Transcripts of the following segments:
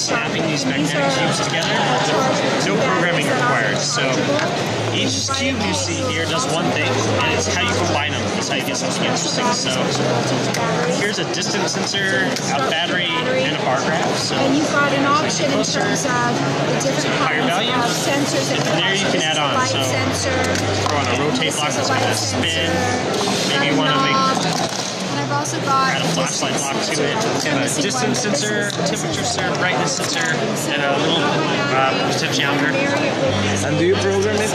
snapping these magnetic cubes together. No programming required. So each cube you see here does one thing, and it's how you combine them. That's how you get something interesting. So here's a distance sensor, a battery, and a bar graph. So and you've got an option in terms of the different higher value sensors that and there you can add on. So throw on a rotate block that's going to spin. Maybe you want to make flashlight block to it. We have a distance sensor, temperature sensor, brightness sensor, and a little potentiometer. And do you program it?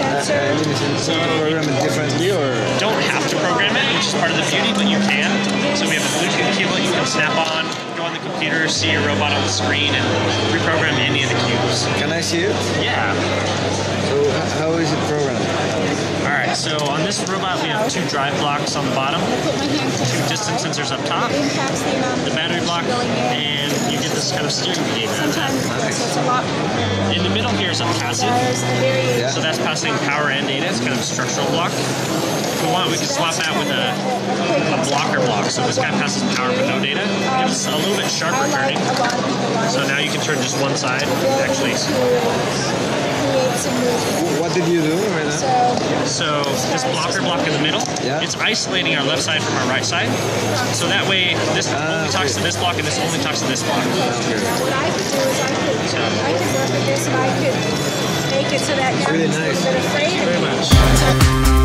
So program it differently, or Don't have to program it, which is part of the beauty, but you can. So we have a Bluetooth cable you can snap on, go on the computer, see your robot on the screen, and reprogram any of the cubes. can I see it? Yeah. So how is it programmed? Alright, so on this robot we have 2 drive blocks on the bottom, 2 distance sensors up top, the battery block, and you get this kind of steering behavior out of that. In the middle here is a passive, so that's passing power and data. It's kind of a structural block. If we want, we can swap that with a blocker block. So this guy passes power but no data. Gives a little bit sharper turning. So now you can turn just one side. Actually, What did you do right now? so this blocker block in the middle, Yeah. it's isolating our left side from our right side. So that way, this only talks to this block and this only talks to this block. What I could do is I could work with this and I could make it so that now really he's a nice. little bit afraid of Very me. much.